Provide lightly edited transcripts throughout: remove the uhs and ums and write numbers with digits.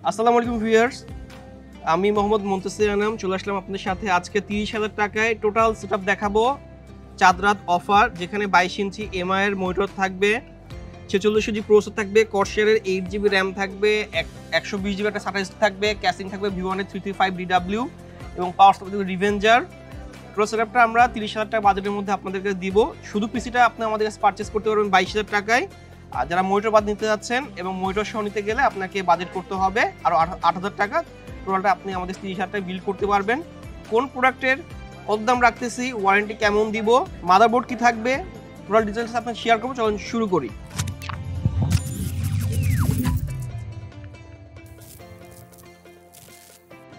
আসসালামু আলাইকুম ভিউয়ার্স, আমি মোহাম্মদ মুনতাসির আনাম চলে আসলাম আপনাদের সাথে। আজকে 30,000 টাকায় টোটাল সেটআপ দেখাবো। চাঁদ রাত অফার, যেখানে 22 ইঞ্চি এমআই এর মনিটর থাকবে, 46 জিবি প্রসেসর থাকবে, কর্সারের 8 জিবি র্যাম থাকবে, 120 জিবি একটা SATA থাকবে, ক্যাসিং থাকবে V1 এর 335DW এবং পাওয়ার সাপ্লাই থাকবে রিভেঞ্জার। পুরো সেটআপটা আমরা 30,000 টাকা বাজেটের মধ্যে আপনাদেরকে দিব। শুধু পিসিটা আপনি আমাদের কাছে পারচেজ করতে পারবেন 22,000 টাকায়। আর যারা মনিটর বাদ নিতে যাচ্ছেন এবং মনিটর সহ নিতে গেলে আপনাকে বাজেট করতে হবে আরও 8,000 টাকা। টোটালটা আপনি আমাদের 30,000 টাকায় বিল করতে পারবেন। কোন প্রোডাক্টের কত দাম রাখতেছি, ওয়ারেন্টি কেমন দিব, মাদারবোর্ড কি থাকবে, টোটাল ডিটেলস আপনাকে শেয়ার করবো। চলুন শুরু করি।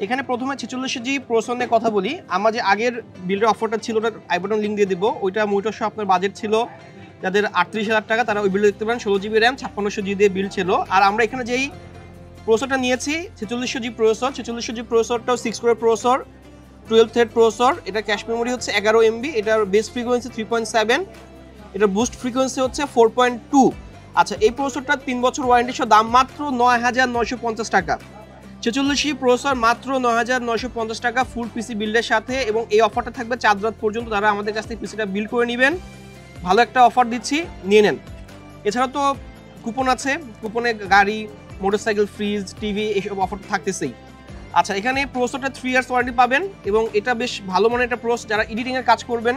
এখানে প্রথমে 46 জিবি প্রসেসর নিয়ে কথা বলি। আমার যে আগের বিল্ডের অফারটা ছিল, ওটা আই বাটন লিঙ্ক দিয়ে দিব। ওইটা মনিটর সহ আপনার বাজেট ছিল যাদের 38,000 টাকা, তারা ওই বিল্ড দেখতে পারেন। 16 জিবি র্যাম 5600 জিবি দিয়ে বিল ছিল। আর আমরা এখানে যেই প্রসেসরটা নিয়েছি 4600 জিবি প্রসেসর, 4600 জিবি প্রসেসরটাও 6 কোরের প্রসেসর, 12 থ্রেড প্রসেসর। এটা ক্যাশ মেমোরি হচ্ছে 11 MB, এটার বেস ফ্রিকোয়েন্সি 3.7, এটার বুস্ট ফ্রিকোয়েন্সি হচ্ছে 4.2। আচ্ছা, এই প্রসেসরটার 3 বছর ওয়ারেন্টি সহ দাম মাত্র 9,950 টাকা। 46 জিবি প্রসেসর মাত্র 9,950 টাকা ফুল পিসি বিল্ডের সাথে। এবং এই অফারটা থাকবে চাঁদ রাত পর্যন্ত। তারা আমাদের কাছ থেকে পিসিটা বিল করে নেবেন। ভালো একটা অফার দিচ্ছি, নিয়ে নেন। এছাড়া তো কুপন আছে, কুপনে গাড়ি, মোটরসাইকেল, ফ্রিজ, টিভি এইসব অফার থাকতেছেই। আচ্ছা, এখানে প্রসেসরটা 3 ইয়ার্স ওয়ারেন্টি পাবেন এবং এটা বেশ ভালো মানের একটা প্রসেসর। যারা এডিটিংয়ের কাজ করবেন,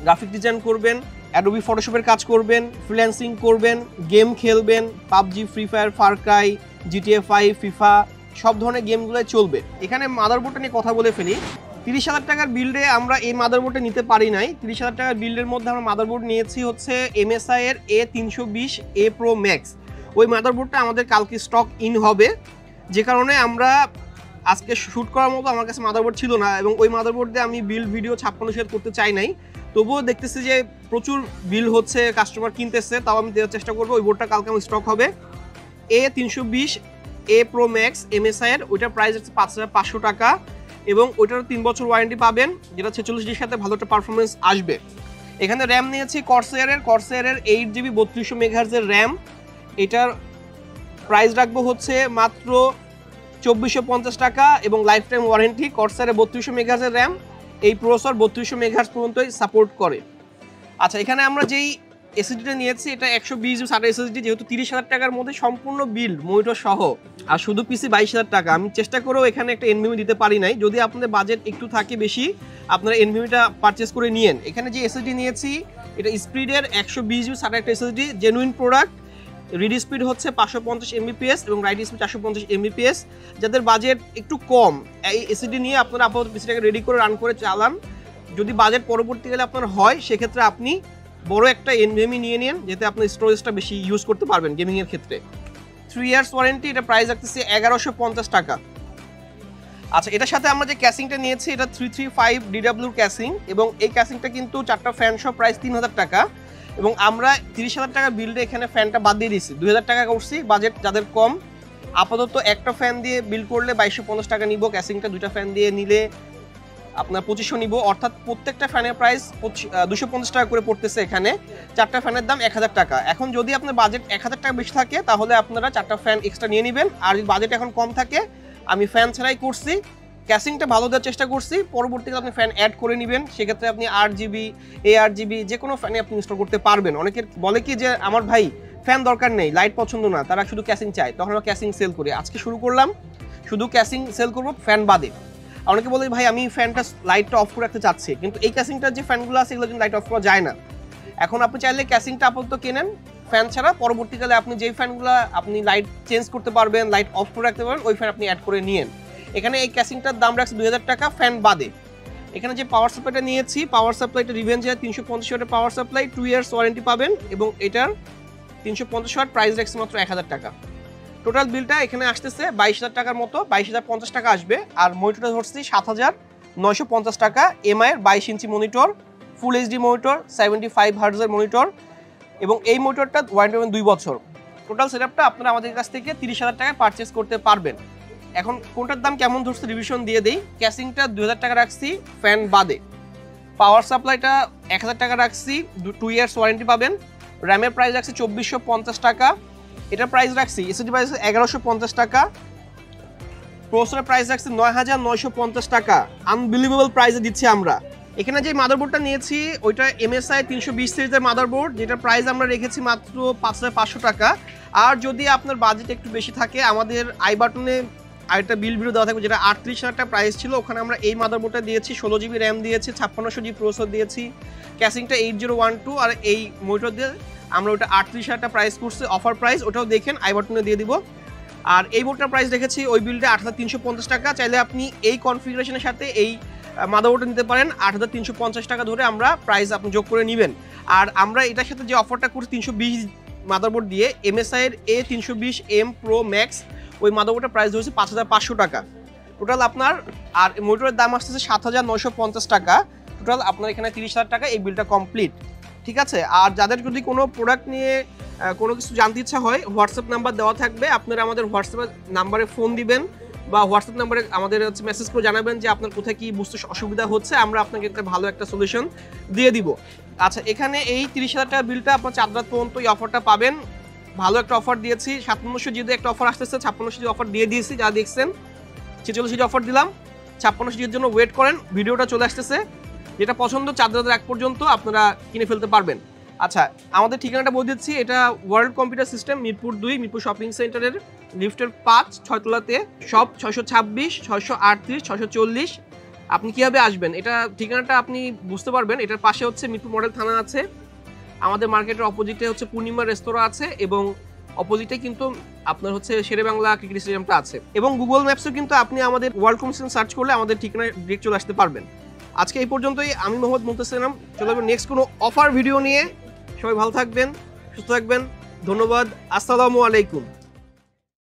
গ্রাফিক ডিজাইন করবেন, অ্যাডোবি ফটোশপের কাজ করবেন, ফ্রিল্যান্সিং করবেন, গেম খেলবেন, PUBG, free fire, Far Cry, GTA 5, FIFA সব ধরনের গেমগুলোই চলবে। এখানে মাদারবোর্ডটা নিয়ে কথা বলে ফেলি। 30,000 টাকার বিল্ডে আমরা এই মাদারবোর্ডটা নিতে পারি নাই। 30,000 টাকার বিল্ডের মধ্যে আমরা মাদারবোর্ড নিয়েছি হচ্ছে MSI এর A320A Pro Max। ওই মাদারবোর্ডটা আমাদের কালকে স্টক ইন হবে, যে কারণে আমরা আজকে শ্যুট করার মতো আমার কাছে মাদারবোর্ড ছিল না। এবং ওই মাদারবোর্ড দিয়ে আমি বিল্ড ভিডিও 56 শেয়ার করতে চাই নাই। তবুও দেখতেছি যে প্রচুর বিল হচ্ছে, কাস্টমার কিনতেছে, তাও আমি দেওয়ার চেষ্টা করবো। ওই বোর্ডটা কালকে আমার স্টক হবে। A320A Pro Max MSI এর, ওইটার প্রাইস হচ্ছে 5,500 টাকা এবং ওইটার 3 বছর ওয়ারেন্টি পাবেন, যেটা 46 জিবির সাথে ভালো একটা পারফরমেন্স আসবে। এখানে র্যাম নিয়েছি কর্সারের 8 জিবি 3200 মেগাহার্জ এর র্যাম। এটার প্রাইস রাখবো হচ্ছে মাত্র 2450 টাকা এবং লাইফ টাইম ওয়ারেন্টি। কর্সারের 3200 মেগাহার্জ এর র্যাম, এই প্রসেসর 3200 মেগাহার্জ পর্যন্তই সাপোর্ট করে। আচ্ছা, এখানে আমরা যেই এসএসডিটা নিয়েছি এটা 120 জিবি SATA এসএসডি, যেহেতু 30,000 টাকার মধ্যে সম্পূর্ণ বিল মনিটর সহ আর শুধু পিসি 22,000 টাকা। আমি চেষ্টা করেও এখানে একটা এনভিএমি দিতে পারি নাই। যদি আপনাদের বাজেট একটু থাকে বেশি, আপনারা এনভিএমিটা পারচেস করে নিয়েন। এখানে যে এসএসডি নিয়েছি এটা স্পিডের 120 জিবি SATA একটা SSD, genuine product. Read speed হচ্ছে 550 MBps এবং রাইট স্পিড 450 MBps। যাদের বাজেট একটু কম, এই এসএসডি নিয়ে আপনারা আপাতত পিসিটাকে রেডি করে রান করে চালান। যদি বাজেট পরবর্তীকালে আপনার হয়, সেক্ষেত্রে আপনি বড় একটা এনভিএমি নিয়ে নিন, যাতে আপনি স্টোরেজটা বেশি ইউজ করতে পারবেন গেমিংয়ের ক্ষেত্রে। 3 ইয়ার্স ওয়ারেন্টি, এটা প্রাইস রাখতেছে 1150 টাকা। আচ্ছা, এটার সাথে আমরা যে ক্যাসিংটা নিয়েছি এটা 335DW ক্যাসিং এবং এই ক্যাসিংটা কিন্তু 4টা ফ্যান সহ প্রাইস 3,000 টাকা। এবং আমরা 30,000 টাকা বিল্ডে এখানে ফ্যানটা বাদ দিয়ে দিচ্ছি, 2,000 টাকা করছি। বাজেট যাদের কম, আপাতত একটা ফ্যান দিয়ে বিল করলে 2250 টাকা নিব। ক্যাসিংটা 2টা ফ্যান দিয়ে নিলে আপনার 2500 নিব, অর্থাৎ প্রত্যেকটা ফ্যানের প্রাইস 250 টাকা করে পড়তেছে। এখানে 4টা ফ্যানের দাম 1,000 টাকা। এখন যদি আপনার বাজেট 1,000 টাকা বেশি থাকে, তাহলে আপনারা 4টা ফ্যান এক্সট্রা নিয়ে নেবেন। আর যদি বাজেট এখন কম থাকে, আমি ফ্যান ছাড়াই করছি, ক্যাসিংটা ভালো দেওয়ার চেষ্টা করছি। পরবর্তীকালে আপনি ফ্যান অ্যাড করে নেবেন, সেক্ষেত্রে আপনি 8GB ARGB যে কোনো ফ্যানে আপনি ইনস্টল করতে পারবেন। অনেকের বলে কি যে আমার ভাই ফ্যান দরকার নেই, লাইট পছন্দ না, তারা শুধু ক্যাসিং চায়, তখন আমরা ক্যাসিং সেল করি। আজকে শুরু করলাম, শুধু ক্যাসিং সেল করবো ফ্যান বাদে। অনেকে বলে ভাই আমি ফ্যানটা লাইটটা অফ করে রাখতে চাচ্ছি, কিন্তু এই ক্যাসিংটার যে ফ্যানগুলো আছে এগুলো কিন্তু লাইট অফ করা যায় না। এখন আপনি চাইলে ক্যাসিংটা আপাতত কেনেন ফ্যান ছাড়া, পরবর্তীকালে আপনি যেই ফ্যানগুলো আপনি লাইট চেঞ্জ করতে পারবেন, লাইট অফ করে রাখতে পারবেন, ওই ফ্যান আপনি অ্যাড করে নিয়েন। এখানে এই ক্যাসিংটার দাম রাখছে 2,000 টাকা ফ্যান বাদে। এখানে যে পাওয়ার সাপ্লাইটা নিয়েছি, পাওয়ার সাপ্লাইটা রিভেঞ্জার 350 ওয়াটের পাওয়ার সাপ্লাই, 2 ইয়ার্স ওয়ারেন্টি পাবেন এবং এটার 350 ওয়াট প্রাইস রাখছে মাত্র 1,000 টাকা। টোটাল বিলটা এখানে আসতেছে 22,000 টাকার মতো, 22,050 টাকা আসবে। আর মনিটরটা ধরছি 7,950 টাকা। এমআই এর 22 inch monitor, full HD monitor, 75 হার্টজের মনিটর এবং এই মনিটরটা ওয়ারেন্টি পাবেন 2 বছর। টোটাল সেটআপটা আপনারা আমাদের কাছ থেকে 30,000 টাকায় পারচেস করতে পারবেন। এখন কোনটার দাম কেমন ধরছে রিভিশন দিয়ে দেই। ক্যাসিংটা 2,000 টাকা রাখছি ফ্যান বাদে, পাওয়ার সাপ্লাইটা 1,000 টাকা রাখছি, 2 ইয়ার্স ওয়ারেন্টি পাবেন। র্যামের প্রাইস রাখছি 2,450 টাকা, এটার প্রাইস রাখছি এসএসডি প্রাইস 1,150 টাকা। প্রসেসরের প্রাইস রাখছি ৯,৯৫০ টাকা, আনবিলিভেবল প্রাইসে দিচ্ছি আমরা। এখানে যে মাদারবোর্ডটা নিয়েছি ওইটা MSI 320 সিরিজের মাদারবোর্ড, যেটার প্রাইস আমরা রেখেছি মাত্র ৫,৫০০ টাকা। আর যদি আপনার বাজেট একটু বেশি থাকে, আমাদের আই বাটনে আরেকটা বিল ভিডিও দেওয়া থাকবে, যেটা ৩৮,০০০ টাকা প্রাইস ছিল, ওখানে আমরা এই মাদারবোর্ডটা দিয়েছি, 16 জিবি র্যাম দিয়েছি, 5600 জিবি প্রসেসর দিয়েছি, ক্যাসিংটা 8012, আর এই মনিটর দিয়ে আমরা ওটা ৩৮,০০০ টাকা প্রাইস করছি, অফার প্রাইস, ওটাও দেখেন আই বাটনে দিয়ে দিব। আর এই বোর্ডটার প্রাইস রেখেছি ওই বিলটা ৮,৩৫০ টাকা। চাইলে আপনি এই কনফিগারেশনের সাথে এই মাদারবোর্ডটা নিতে পারেন, ৮,৩৫০ টাকা ধরে আমরা প্রাইস আপনি যোগ করে নেবেন। আর আমরা এটার সাথে যে অফারটা করছি ৩২০ মাদারবোর্ড দিয়ে, MSI এর A320M Pro Max, ওই মাদারবোর্ডের প্রাইস ধরেছে ৫,৫০০ টাকা টোটাল আপনার। আর মনিটরের দাম আসতেছে ৭,৯৫০ টাকা টোটাল আপনার, এখানে ৩০,০০০ টাকা এই বিলটা কমপ্লিট, ঠিক আছে। আর যাদের যদি কোনো প্রোডাক্ট নিয়ে কোনো কিছু জানতে ইচ্ছা হয়, হোয়াটসঅ্যাপ নাম্বার দেওয়া থাকবে, আপনারা আমাদের হোয়াটসঅ্যাপ নাম্বারে ফোন দিবেন বা হোয়াটসঅ্যাপ নাম্বারে আমাদের হচ্ছে মেসেজ করে জানাবেন যে আপনার কোথায় কি বুঝতে অসুবিধা হচ্ছে, আমরা আপনাকে একটা ভালো একটা সলিউশন দিয়ে দিব। আচ্ছা, এখানে এই ৩০,০০০ টাকা বিলটা আপনার ৪ রাত পর্যন্ত এই অফারটা পাবেন। ভালো একটা অফার দিয়েছি, ৫৭০০ জিবি একটা অফার আসতেছে, ৫৬০০ জিবি অফার দিয়ে দিয়েছি, যা দেখছেন ৪৬ জিবি অফার দিলাম, ৫৬০০ জিবির জন্য ওয়েট করেন, ভিডিওটা চলে আসতেছে, যেটা পছন্দ ৪ রাতের এক পর্যন্ত আপনারা কিনে ফেলতে পারবেন। আচ্ছা, আমাদের ঠিকানাটা বলে দিচ্ছি, এটা world computer system, Mirpur ২, Mirpur shopping সেন্টারের লিফটের ৫, ৬ তলাতে, সব ৬২৬, ৬৩৮, ৬৪০। আপনি কীভাবে আসবেন, এটা ঠিকানাটা আপনি বুঝতে পারবেন। এটার পাশে হচ্ছে মিরপুর মডেল থানা আছে, আমাদের মার্কেটের অপোজিটে হচ্ছে পূর্ণিমা রেস্তোরাঁ আছে, এবং অপোজিটে কিন্তু আপনার হচ্ছে শেরে বাংলা ক্রিকেট স্টেডিয়ামটা আছে, এবং গুগল ম্যাপসেও কিন্তু আপনি আমাদের ওয়ার্ল্ড কম্পিউটার সার্চ করলে আমাদের ঠিকানায় ডিরেক্ট চলে আসতে পারবেন। আজকে এই পর্যন্তই, আমি মোহাম্মদ মুনতাসির। চলে যাবেন নেক্সট কোনো অফার ভিডিও নিয়ে। সবাই ভালো থাকবেন, সুস্থ থাকবেন, ধন্যবাদ, আসসালামু আলাইকুম।